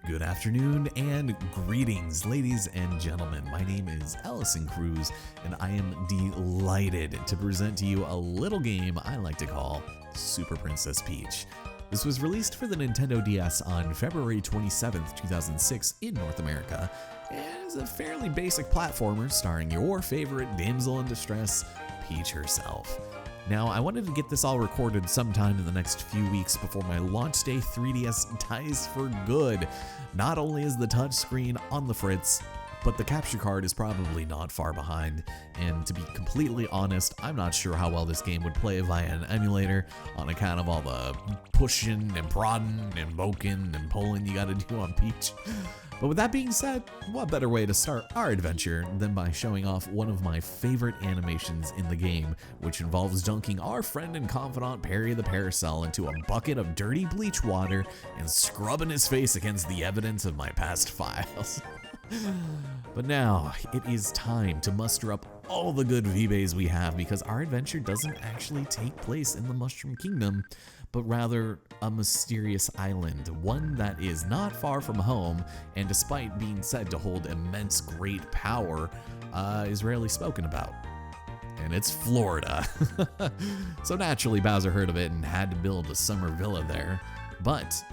Good afternoon and greetings, ladies and gentlemen. My name is Ellison Cruz, and I am delighted to present to you a little game I like to call Super Princess Peach. This was released for the Nintendo DS on February 27th, 2006 in North America, and is a fairly basic platformer starring your favorite damsel in distress, Peach herself. Now, I wanted to get this all recorded sometime in the next few weeks before my launch day 3DS dies for good. Not only is the touchscreen on the fritz, but the capture card is probably not far behind. And to be completely honest, I'm not sure how well this game would play via an emulator on account of all the pushing and prodding and poking and pulling you gotta do on Peach. But with that being said, what better way to start our adventure than by showing off one of my favorite animations in the game, which involves dunking our friend and confidant Perry the Parasol into a bucket of dirty bleach water and scrubbing his face against the evidence of my past files. But now, it is time to muster up all the good V-Bays we have, because our adventure doesn't actually take place in the Mushroom Kingdom, but rather a mysterious island, one that is not far from home, and despite being said to hold immense great power, is rarely spoken about. And it's Florida. So naturally Bowser heard of it and had to build a summer villa there. But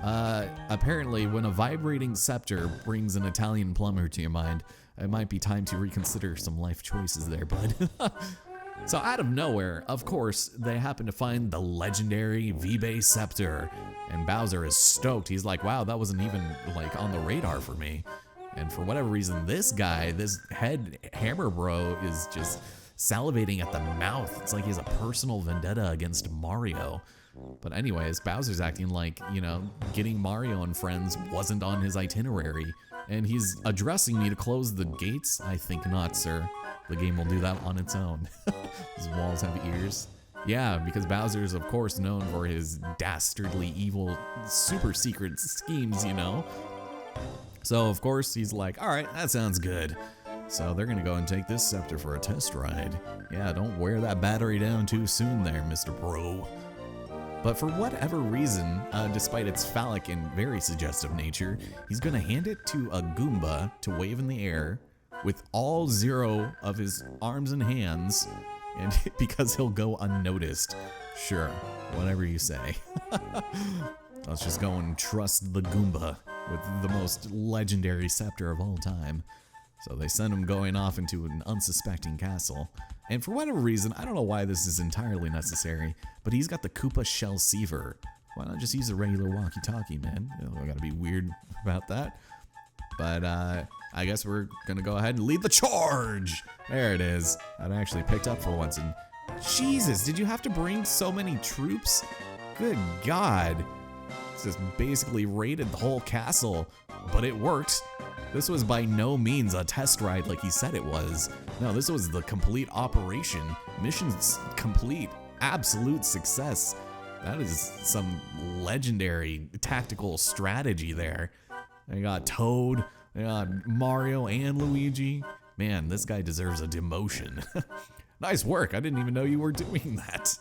apparently when a vibrating scepter brings an Italian plumber to your mind, it might be time to reconsider some life choices there, bud. So out of nowhere, of course, they happen to find the legendary V-Bay Scepter, and Bowser is stoked. He's like, wow, that wasn't even like on the radar for me. And for whatever reason, this guy, this head hammer bro, is just salivating at the mouth. It's like he has a personal vendetta against Mario. But anyways, Bowser's acting like, you know, getting Mario and friends wasn't on his itinerary. And he's addressing me to close the gates? I think not, sir. The game will do that on its own. These walls have ears. Yeah, because Bowser is of course known for his dastardly evil super secret schemes, you know? So of course he's like, alright, that sounds good. So they're gonna go and take this scepter for a test ride. Yeah, don't wear that battery down too soon there, Mr. Bro. But for whatever reason, despite its phallic and very suggestive nature, he's gonna hand it to a Goomba to wave in the air with all 0 of his arms and hands, and because he'll go unnoticed. Sure, whatever you say. Let's just go and trust the Goomba with the most legendary scepter of all time. So they send him going off into an unsuspecting castle. And for whatever reason, I don't know why this is entirely necessary, but he's got the Koopa Shell Seaver. Why not just use a regular walkie-talkie, man? You know, I gotta be weird about that. But I guess we're gonna go ahead and lead the charge. There it is. That actually picked up for once. And Jesus, did you have to bring so many troops? Good God. It's just basically raided the whole castle, but it worked. This was by no means a test ride like he said it was. No, this was the complete operation. Mission's complete. Absolute success. That is some legendary tactical strategy there. They got Toad, they got Mario and Luigi. Man, this guy deserves a demotion. Nice work, I didn't even know you were doing that.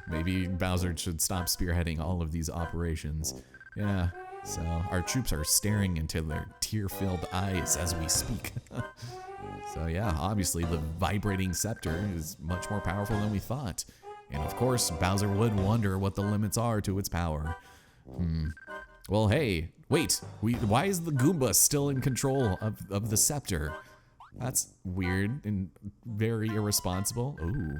Maybe Bowser should stop spearheading all of these operations. Yeah, so our troops are staring into their tear-filled eyes as we speak. So yeah, obviously the vibrating scepter is much more powerful than we thought. And of course, Bowser would wonder what the limits are to its power. Well, hey, wait, why is the Goomba still in control of the scepter? That's weird and very irresponsible. Ooh,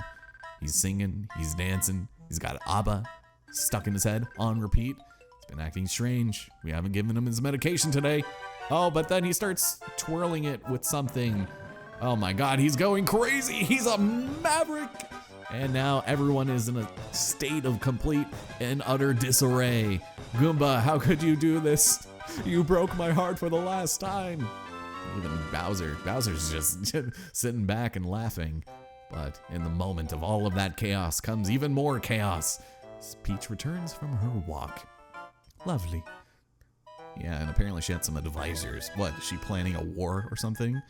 he's singing, he's dancing, he's got ABBA stuck in his head on repeat. He's been acting strange. We haven't given him his medication today. Oh, but then he starts twirling it with something. Oh my God, he's going crazy. He's a maverick. And now everyone is in a state of complete and utter disarray. Goomba, how could you do this? You broke my heart for the last time. Even Bowser's just sitting back and laughing. But in the moment of all of that chaos comes even more chaos. Peach returns from her walk. Lovely. Yeah, and apparently she had some advisors. What, is she planning a war or something?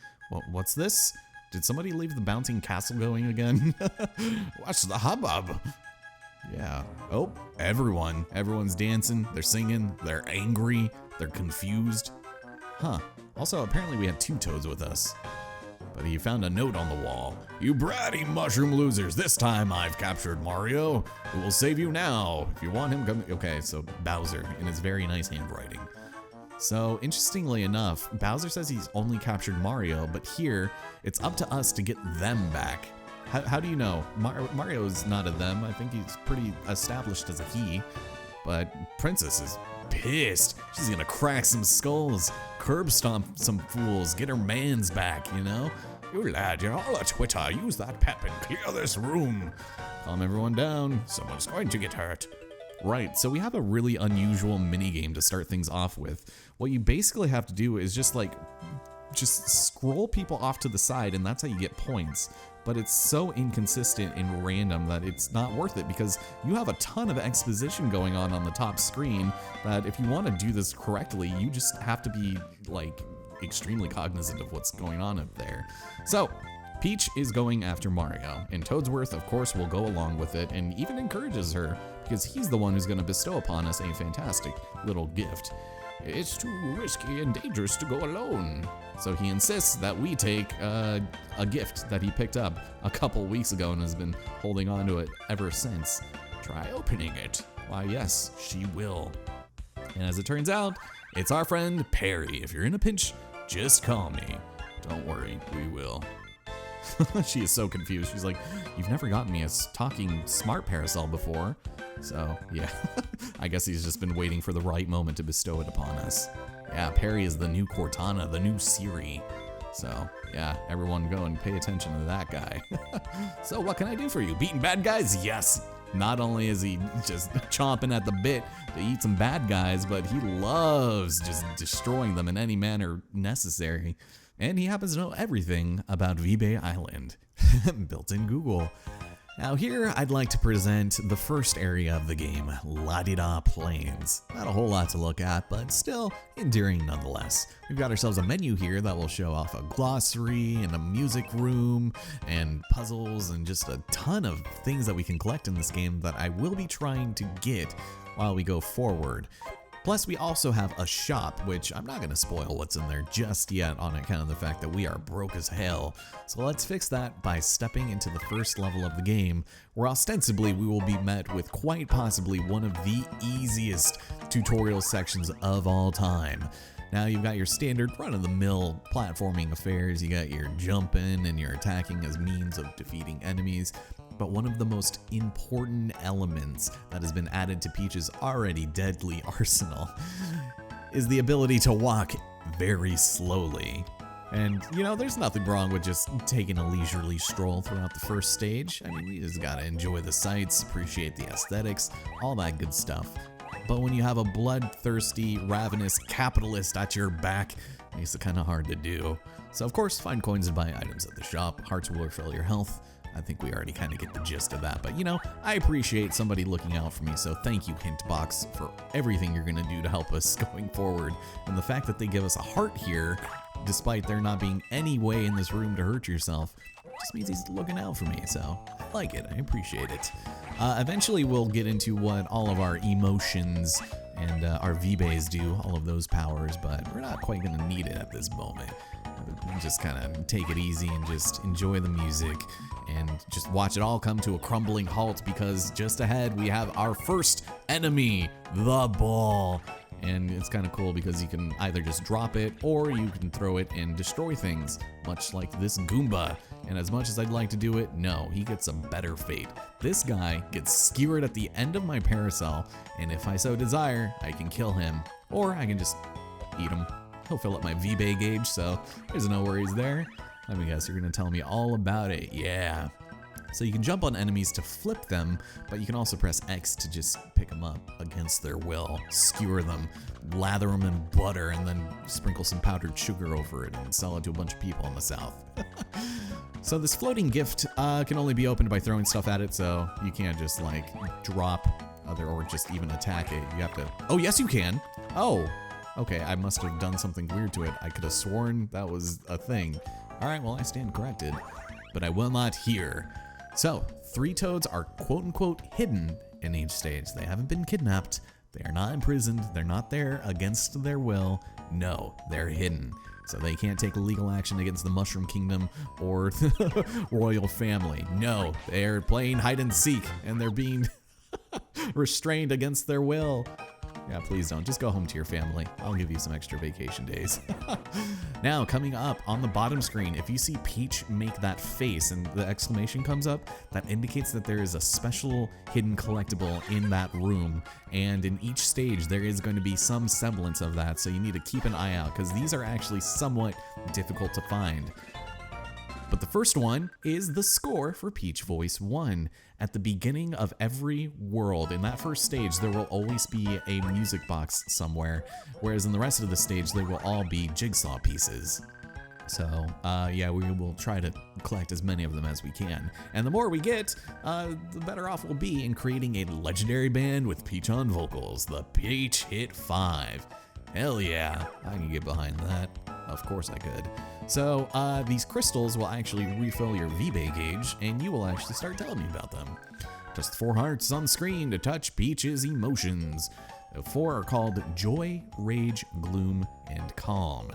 What's this? Did somebody leave the bouncing castle going again? What's the hubbub? Yeah. Oh, everyone's dancing, they're singing, they're angry. They're confused. Huh. Also, apparently we have 2 toads with us. But he found a note on the wall. You bratty mushroom losers, this time I've captured Mario. Who will save you now. If you want him, come. Okay, so Bowser in his very nice handwriting. So interestingly enough, Bowser says he's only captured Mario, but here it's up to us to get them back. How do you know? Mario's not a them. I think he's pretty established as a he. But Princess is pissed. She's gonna crack some skulls, curb stomp some fools, get her mans back, you know? You lad, you're all a twitter. Use that pep and clear this room. Calm everyone down. Someone's going to get hurt. Right, so we have a really unusual mini game to start things off with. What you basically have to do is just scroll people off to the side, and that's how you get points. But it's so inconsistent and random that it's not worth it, because you have a ton of exposition going on the top screen that if you want to do this correctly, you just have to be like extremely cognizant of what's going on up there. So Peach is going after Mario, and Toadsworth, of course, will go along with it and even encourages her, because he's the one who's going to bestow upon us a fantastic little gift. It's too risky and dangerous to go alone. So he insists that we take a gift that he picked up a couple weeks ago and has been holding on to it ever since. Try opening it. Why, yes, she will. And as it turns out, it's our friend Perry. If you're in a pinch, just call me. Don't worry, we will. She is so confused. She's like, you've never gotten me a talking smart parasol before. So, yeah, I guess he's just been waiting for the right moment to bestow it upon us. Yeah, Perry is the new Cortana, the new Siri. So, yeah, everyone go and pay attention to that guy. So, what can I do for you? Beating bad guys? Yes. Not only is he just chomping at the bit to eat some bad guys, but he loves just destroying them in any manner necessary. And he happens to know everything about V-Bay Island. Built-in Google. Now here, I'd like to present the first area of the game, La-Di-Da Plains. Not a whole lot to look at, but still endearing nonetheless. We've got ourselves a menu here that will show off a glossary and a music room and puzzles and just a ton of things that we can collect in this game that I will be trying to get while we go forward. Plus, we also have a shop, which I'm not going to spoil what's in there just yet on account of the fact that we are broke as hell. So let's fix that by stepping into the first level of the game, where ostensibly we will be met with quite possibly one of the easiest tutorial sections of all time. Now you've got your standard run-of-the-mill platforming affairs, you got your jumping and your attacking as means of defeating enemies. But one of the most important elements that has been added to Peach's already deadly arsenal is the ability to walk very slowly. And, you know, there's nothing wrong with just taking a leisurely stroll throughout the first stage. I mean, you just gotta enjoy the sights, appreciate the aesthetics, all that good stuff. But when you have a bloodthirsty, ravenous capitalist at your back, it makes it kind of hard to do. So, of course, find coins and buy items at the shop. Hearts will refill your health. I think we already kind of get the gist of that, but you know, I appreciate somebody looking out for me, so thank you, Hintbox, for everything you're gonna do to help us going forward. And the fact that they give us a heart here, despite there not being any way in this room to hurt yourself, just means he's looking out for me, so I like it, I appreciate it. Eventually we'll get into what all of our emotions and our V-Bays do, all of those powers, but we're not quite gonna need it at this moment. Just kind of take it easy and just enjoy the music and just watch it all come to a crumbling halt, because just ahead we have our first enemy, the ball. And it's kind of cool because you can either just drop it or you can throw it and destroy things, much like this Goomba. And as much as I'd like to do it, no, he gets a better fate. This guy gets skewered at the end of my parasol, and if I so desire, I can kill him, or I can just eat him. He'll fill up my V-Bay gauge, so there's no worries there. Let me guess, you're gonna tell me all about it. Yeah. So you can jump on enemies to flip them, but you can also press X to just pick them up against their will, skewer them, lather them in butter, and then sprinkle some powdered sugar over it and sell it to a bunch of people in the South. So this floating gift can only be opened by throwing stuff at it, so you can't just like drop or just even attack it. You have to, oh yes you can. Oh. Okay, I must have done something weird to it. I could have sworn that was a thing. All right, well, I stand corrected, but I will not hear. So, 3 toads are quote-unquote hidden in each stage. They haven't been kidnapped, They are not imprisoned. They're not there against their will. No, they're hidden. So they can't take legal action against the Mushroom Kingdom or the royal family. No, they're playing hide and seek and they're being restrained against their will. Yeah, please don't. Just go home to your family. I'll give you some extra vacation days. Now, coming up on the bottom screen, if you see Peach make that face and the exclamation comes up, that indicates that there is a special hidden collectible in that room. And in each stage, there is going to be some semblance of that, so you need to keep an eye out, because these are actually somewhat difficult to find. But the first one is the score for Peach Voice 1. At the beginning of every world, in that first stage, there will always be a music box somewhere, whereas in the rest of the stage, they will all be jigsaw pieces. So, yeah, we will try to collect as many of them as we can. And the more we get, the better off we'll be in creating a legendary band with Peach on vocals, the Peach Hit 5. Hell yeah, I can get behind that. Of course I could. So these crystals will actually refill your V-Bay gauge, and you will actually start telling me about them. Just 4 hearts on screen to touch Peach's emotions. The 4 are called Joy, Rage, Gloom, and Calm.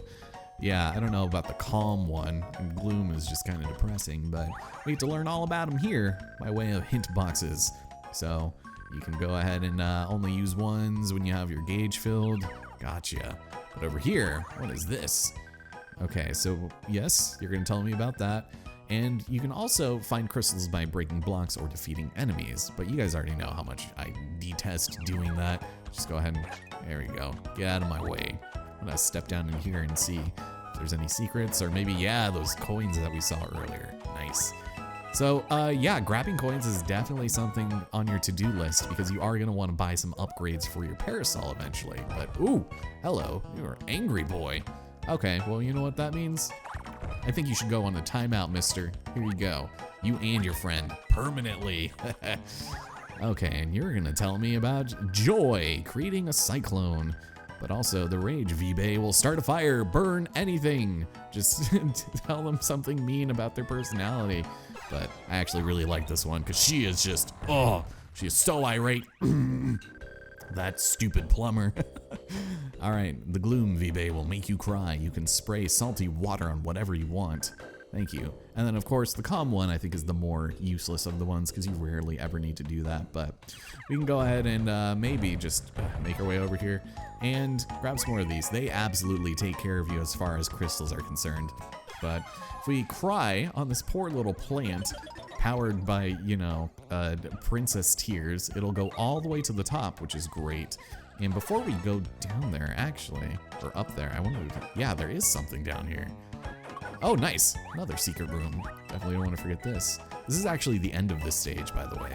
Yeah, I don't know about the calm one. Gloom is just kind of depressing, but we get to learn all about them here by way of hint boxes. So you can go ahead and only use ones when you have your gauge filled. Gotcha. But over here, what is this? Okay, so yes, you're gonna tell me about that. And you can also find crystals by breaking blocks or defeating enemies, but you guys already know how much I detest doing that. Just go ahead and, there we go. Get out of my way. I'm gonna step down in here and see if there's any secrets, or maybe, yeah, those coins that we saw earlier. Nice. So, yeah, grabbing coins is definitely something on your to-do list, because you are gonna wanna buy some upgrades for your parasol eventually. But, ooh, hello, you're an angry boy. Okay, well, you know what that means? I think you should go on a timeout, mister. Here you go. You and your friend, permanently. Okay, and you're gonna tell me about Joy, creating a cyclone. But also, the Rage V-Bay will start a fire, burn anything. Just tell them something mean about their personality. But I actually really like this one, because she is just, oh, she is so irate. That stupid plumber. All right, the Gloom V-Bay will make you cry. You can spray salty water on whatever you want. Thank you. And then, of course, the Calm one I think is the more useless of the ones, because you rarely ever need to do that. But we can go ahead and maybe just make our way over here and grab some more of these. They absolutely take care of you as far as crystals are concerned. But if we cry on this poor little plant, powered by, you know, princess tears, it'll go all the way to the top, which is great. And before we go down there, actually, or up there, I wonder, yeah, there is something down here. Oh, nice, another secret room. Definitely don't want to forget this. This is actually the end of this stage, by the way.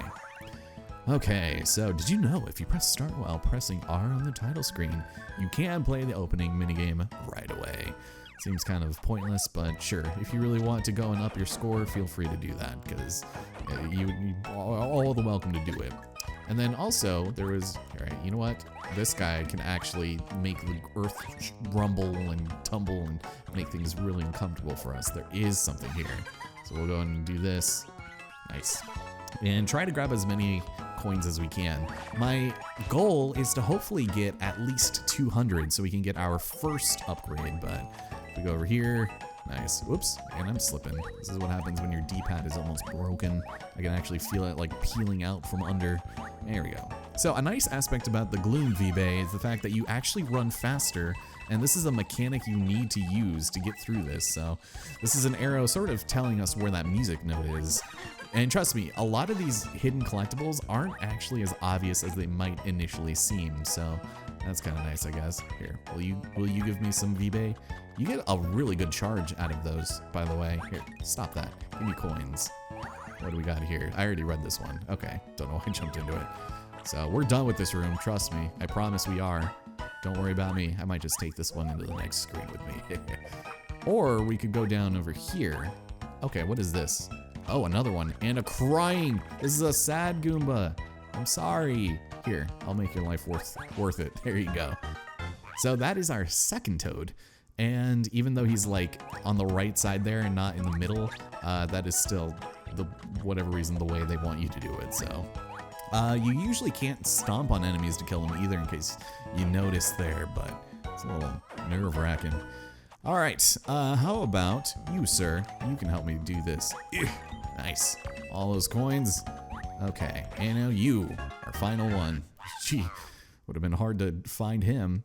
Okay, so did you know if you press start while pressing R on the title screen, you can play the opening minigame right away? Seems kind of pointless, but sure, if you really want to go and up your score, feel free to do that, because you are all the welcome to do it. And then also, there was, all right, you know what? This guy can actually make the earth rumble and tumble and make things really uncomfortable for us. There is something here. So we'll go ahead and do this. Nice. And try to grab as many coins as we can. My goal is to hopefully get at least 200 so we can get our first upgrade, but if we go over here, nice. Whoops, and I'm slipping. This is what happens when your D-pad is almost broken. I can actually feel it like peeling out from under. There we go. So a nice aspect about the Gloom V-Bay is the fact that you actually run faster, and this is a mechanic you need to use to get through this. So this is an arrow sort of telling us where that music note is. And trust me, a lot of these hidden collectibles aren't actually as obvious as they might initially seem, so that's kind of nice, I guess. Here, will you give me some V-Bay? You get a really good charge out of those, by the way. Here, stop that. Give me coins. What do we got here? I already read this one. Okay, don't know why I jumped into it. So we're done with this room, trust me. I promise we are. Don't worry about me. I might just take this one into the next screen with me. Or we could go down over here. Okay, what is this? Oh, another one, and a crying. This is a sad Goomba. I'm sorry. Here, I'll make your life worth it. There you go. So that is our second Toad. And even though he's like on the right side there and not in the middle, that is still, the whatever reason, the way they want you to do it. So You usually can't stomp on enemies to kill them either, in case you notice there, but it's a little nerve-wracking. All right, how about you, sir? You can help me do this. Nice. All those coins. Okay, and now you, our final one. Gee, would have been hard to find him.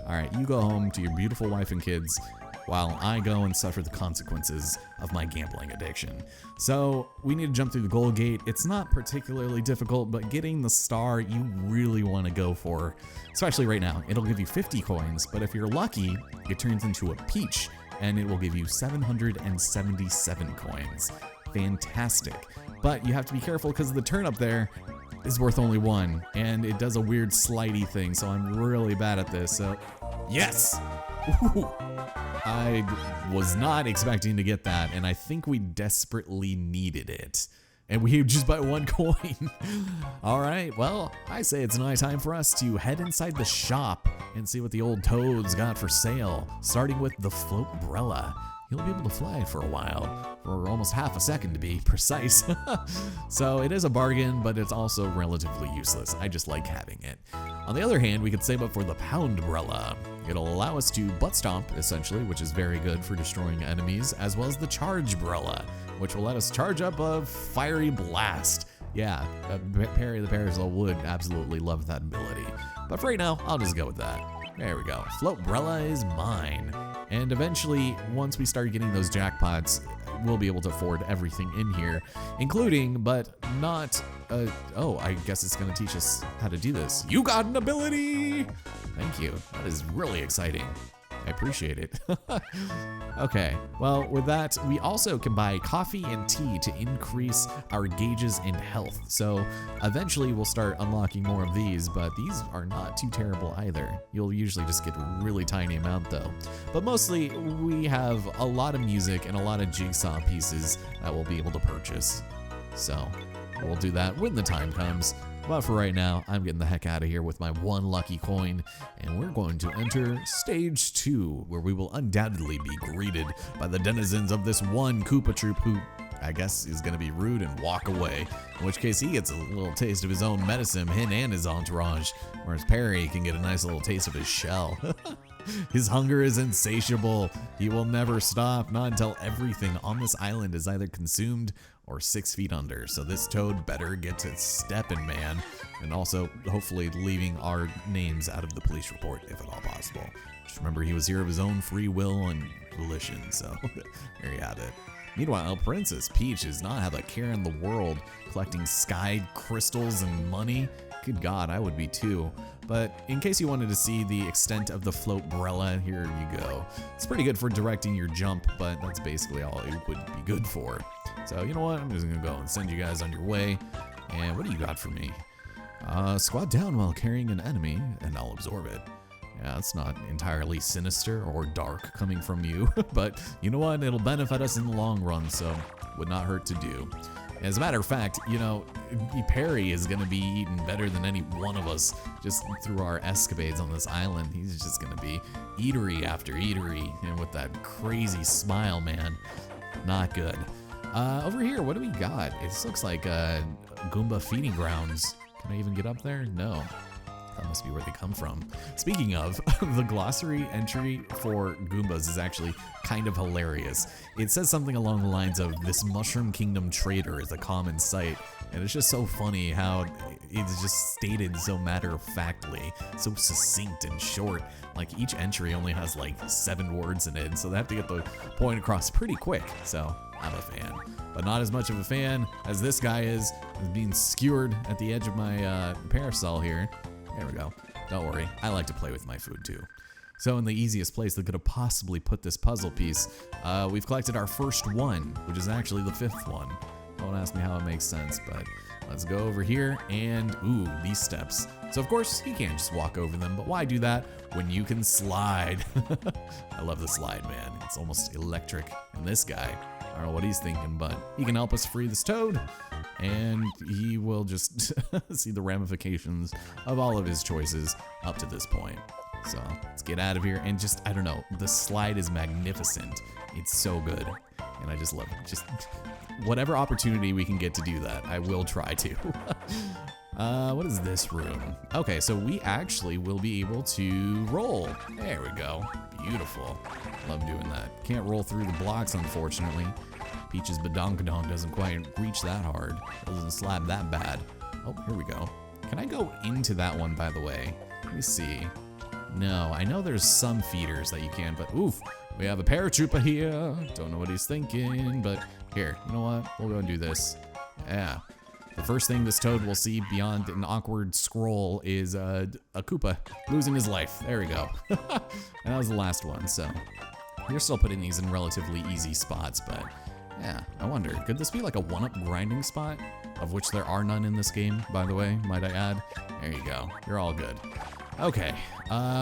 All right, you go home to your beautiful wife and kids while I go and suffer the consequences of my gambling addiction. So we need to jump through the gold gate. It's not particularly difficult, but getting the star you really want to go for, especially right now. It'll give you 50 coins, but if you're lucky, it turns into a peach and it will give you 777 coins. Fantastic. But you have to be careful because the turnip there is worth only 1, and it does a weird slidey thing, so I'm really bad at this. So, yes! Ooh. I was not expecting to get that, and I think we desperately needed it. And we just by 1 coin. All right, well, I say it's now time for us to head inside the shop and see what the old toads got for sale, starting with the floatbrella. You'll be able to fly for a while, for almost half a second to be precise. So it is a bargain, but it's also relatively useless. I just like having it. On the other hand, we could save up for the poundbrella. It'll allow us to butt stomp, essentially, which is very good for destroying enemies, as well as the chargebrella, which will let us charge up a fiery blast. Yeah, Perry the Parasol would absolutely love that ability. But for right now, I'll just go with that. There we go. Floatbrella is mine. And eventually, once we start getting those jackpots, we'll be able to afford everything in here, including, but not, oh, I guess it's gonna teach us how to do this. You got an ability! Thank you. That is really exciting. I appreciate it. Okay, well, with that, we also can buy coffee and tea to increase our gauges in health. So eventually we'll start unlocking more of these, but these are not too terrible either. You'll usually just get a really tiny amount though. But mostly we have a lot of music and a lot of jigsaw pieces that we'll be able to purchase. So we'll do that when the time comes. But for right now, I'm getting the heck out of here with my 1 lucky coin, and we're going to enter stage 2, where we will undoubtedly be greeted by the denizens of this one Koopa Troop who, I guess, is going to be rude and walk away, in which case he gets a little taste of his own medicine, him and his entourage, whereas Perry can get a nice little taste of his shell. His hunger is insatiable. He will never stop, not until everything on this island is either consumed or 6 feet under. So this toad better get to stepping, man. And also, hopefully, leaving our names out of the police report, if at all possible. Just remember, he was here of his own free will and volition, so there you have it. Meanwhile, Princess Peach does not have a care in the world, collecting sky crystals and money. Good God, I would be too. But in case you wanted to see the extent of the floatbrella, here you go. It's pretty good for directing your jump, but that's basically all it would be good for. So you know what, I'm just gonna go and send you guys on your way. And what do you got for me? Squat down while carrying an enemy, and I'll absorb it. Yeah, it's not entirely sinister or dark coming from you, but you know what, it'll benefit us in the long run, so would not hurt to do. As a matter of fact, you know, Perry is going to be eating better than any one of us just through our escapades on this island. He's just going to be eatery after eatery, and with that crazy smile, man. Not good. Over here, what do we got? It looks like Goomba feeding grounds. Can I even get up there? No. That must be where they come from. Speaking of, the glossary entry for Goombas is actually kind of hilarious. It says something along the lines of, "This Mushroom Kingdom trader is a common sight," and it's just so funny how it's just stated so matter-of-factly, so succinct and short. Like, each entry only has like 7 words in it, so they have to get the point across pretty quick, so I'm a fan. But not as much of a fan as this guy is being skewered at the edge of my parasol here. There we go. Don't worry, I like to play with my food too. So in the easiest place that could have possibly put this puzzle piece, we've collected our first one, which is actually the 5th one. Don't ask me how it makes sense, but let's go over here and, ooh, these steps. So of course, you can't just walk over them, but why do that when you can slide? I love the slide, man. It's almost electric. And this guy, I don't know what he's thinking, but he can help us free this toad, and he will just see the ramifications of all of his choices up to this point. So let's get out of here, and just, I don't know, the slide is magnificent. It's so good, and I just love it. Just whatever opportunity we can get to do that, I will try to. What is this room? Okay, so we actually will be able to roll. There we go. Beautiful. Love doing that. Can't roll through the blocks, unfortunately. Peach's badonkadonk doesn't quite reach that hard. Doesn't slap that bad. Oh, here we go. Can I go into that one, by the way? Let me see. No, I know there's some feeders that you can, but oof, we have a paratrooper here. Don't know what he's thinking, but here, you know what? We'll go and do this. Yeah. The first thing this toad will see beyond an awkward scroll is a Koopa losing his life. There we go. And that was the last one, so you're still putting these in relatively easy spots, but yeah, I wonder, could this be like a one-up grinding spot? Of which there are none in this game, by the way, might I add. There you go, you're all good. Okay,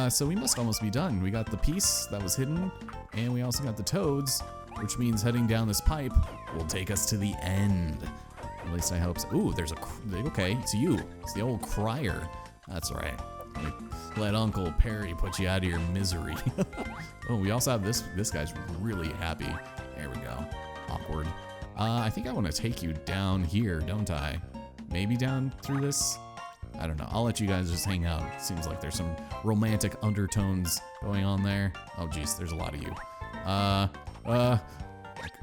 so we must almost be done. We got the piece that was hidden, and we also got the toads, which means heading down this pipe will take us to the end. At least I hope so. Ooh, there's okay, it's you. It's the old crier. That's right. Let Uncle Perry put you out of your misery. Oh, we also have this guy's really happy. There we go. Awkward. I think I want to take you down here, don't I? Maybe down through this? I don't know. I'll let you guys just hang out. Seems like there's some romantic undertones going on there. Oh, geez, there's a lot of you.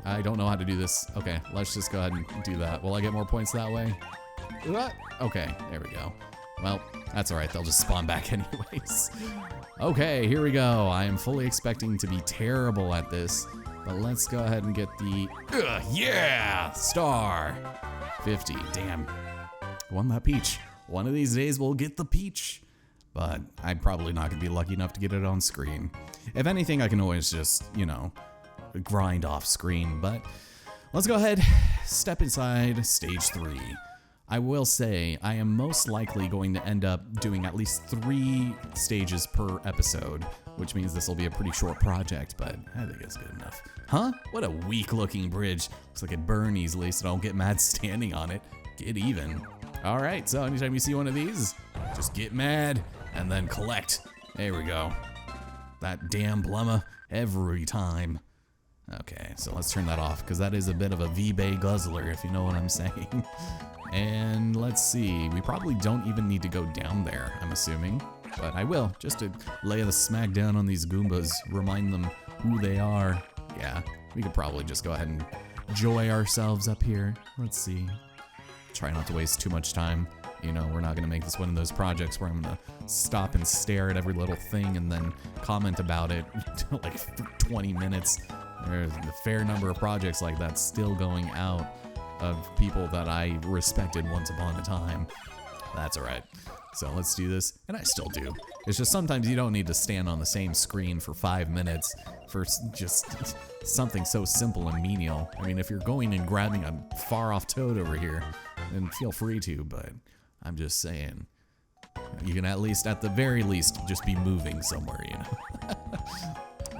I don't know how to do this. Okay, let's just go ahead and do that. Will I get more points that way? Okay, there we go. Well, that's all right. They'll just spawn back anyways. Okay, here we go. I am fully expecting to be terrible at this, but let's go ahead and get the, yeah, star. 50, damn. Won that peach. One of these days we'll get the peach, but I'm probably not gonna be lucky enough to get it on screen. If anything, I can always just, you know, grind off screen, but let's go ahead, step inside stage 3. I will say I am most likely going to end up doing at least 3 stages per episode, which means this will be a pretty short project, but I think it's good enough. Huh? What a weak looking bridge. Looks like it burn easily, so don't get mad standing on it. Get even. All right, so anytime you see one of these, just get mad and then collect. There we go. That damn plumber every time. Okay, so let's turn that off, because that is a bit of a V-Bay guzzler, if you know what I'm saying. And let's see, we probably don't even need to go down there, I'm assuming. But I will, just to lay the smack down on these Goombas, remind them who they are. Yeah, we could probably just go ahead and enjoy ourselves up here. Let's see. Try not to waste too much time. You know, we're not gonna make this one of those projects where I'm gonna stop and stare at every little thing and then comment about it like for 20 minutes. There's a fair number of projects like that still going out of people that I respected once upon a time. That's all right. So let's do this, and I still do. It's just sometimes you don't need to stand on the same screen for 5 minutes for just something so simple and menial. I mean, if you're going and grabbing a far-off toad over here, then feel free to, but I'm just saying, you can at least, at the very least, just be moving somewhere, you know?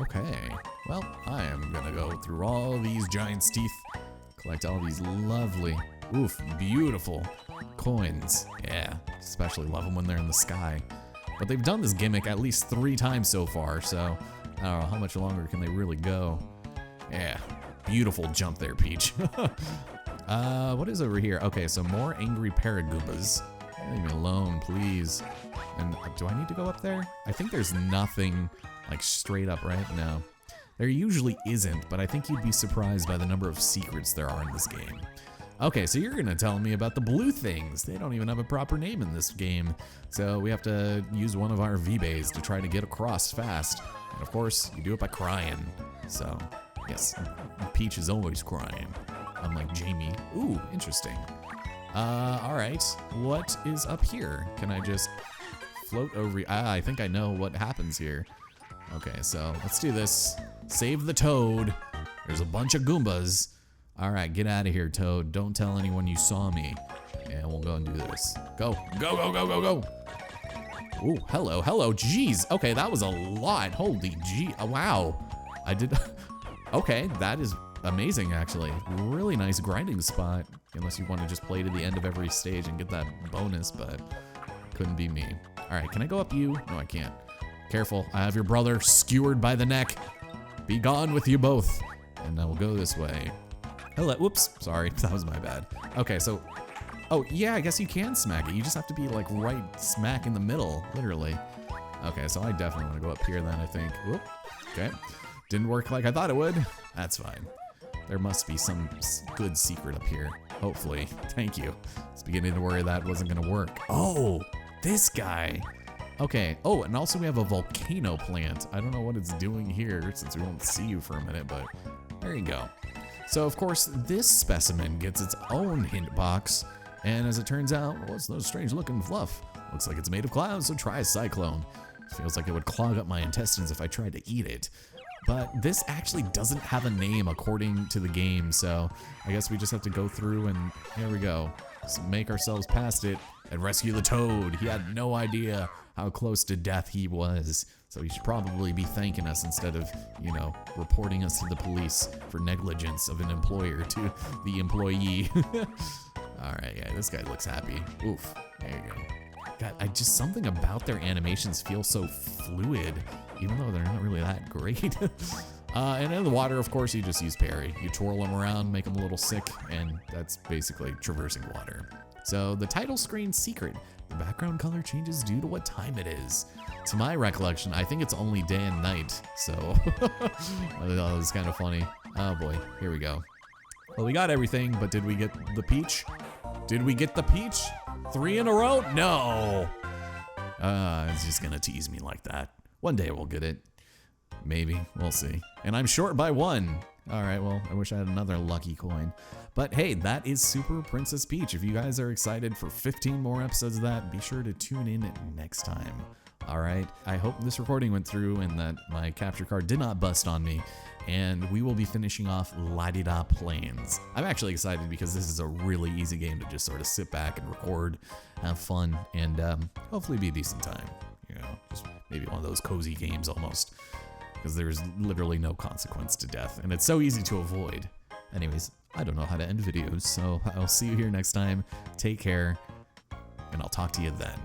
Okay, well, I am gonna go through all these giant's teeth, collect all these lovely, oof, beautiful coins. Yeah, especially love them when they're in the sky. But they've done this gimmick at least 3 times so far, so I don't know how much longer can they really go. Yeah, beautiful jump there, Peach. What is over here? Okay, so more angry paragoombas. Leave me alone, please. And do I need to go up there? I think there's nothing like straight up, right? No. There usually isn't, but I think you'd be surprised by the number of secrets there are in this game. Okay, so you're gonna tell me about the blue things. They don't even have a proper name in this game. So we have to use one of our V-Bays to try to get across fast. And of course, you do it by crying. So, yes, Peach is always crying, unlike Jamie. Ooh, interesting. All right, what is up here? Can I just float over? I think I know what happens here. Okay, so let's do this. Save the toad. There's a bunch of Goombas. All right, get out of here, Toad. Don't tell anyone you saw me. And we'll go and do this. Go, go, go, go, go, go. Ooh, hello, hello. Jeez. Okay, that was a lot. Holy gee. Oh, wow. I did. Okay, that is amazing, actually. Really nice grinding spot. Unless you want to just play to the end of every stage and get that bonus, but couldn't be me. All right, can I go up you? No, I can't. Careful, I have your brother skewered by the neck. Be gone with you both. And I will go this way. Hello, whoops, sorry, that was my bad. Okay, so, Oh, yeah, I guess you can smack it. You just have to be like right smack in the middle, literally. Okay, so I definitely want to go up here then, I think. Whoop. Okay. Didn't work like I thought it would. That's fine. There must be some good secret up here. Hopefully. Thank you. I was beginning to worry that wasn't going to work. Oh, this guy. Okay. Oh, and also we have a volcano plant. I don't know what it's doing here since we won't see you for a minute, but there you go. So, of course, this specimen gets its own hint box. And as it turns out, what's those strange looking fluff? Looks like it's made of clouds, so try a cyclone. Feels like it would clog up my intestines if I tried to eat it. But this actually doesn't have a name according to the game, so I guess we just have to go through and here we go. Just make ourselves past it and rescue the toad. He had no idea how close to death he was, so he should probably be thanking us instead of, you know, reporting us to the police for negligence of an employer to the employee. Alright, yeah, this guy looks happy. Oof, there you go. God, something about their animations feel so fluid, even though they're not really that great. And in the water, of course, you just use parry. You twirl them around, make them a little sick, and that's basically traversing water. So the title screen secret, the background color changes due to what time it is. To my recollection, I think it's only day and night, so that was kind of funny. Oh boy, here we go. Well, we got everything, but did we get the peach? Did we get the peach? 3 in a row? No. It's just gonna tease me like that. One day we'll get it. Maybe, we'll see. And I'm short by 1. All right, well, I wish I had another lucky coin. But hey, that is Super Princess Peach. If you guys are excited for 15 more episodes of that, be sure to tune in next time. All right, I hope this recording went through and that my capture card did not bust on me. And we will be finishing off La-Di-Da Plains. I'm actually excited because this is a really easy game to just sort of sit back and record, have fun, and hopefully be a decent time. You know, just maybe one of those cozy games almost, because there's literally no consequence to death, and it's so easy to avoid. Anyways, I don't know how to end videos, so I'll see you here next time. Take care, and I'll talk to you then.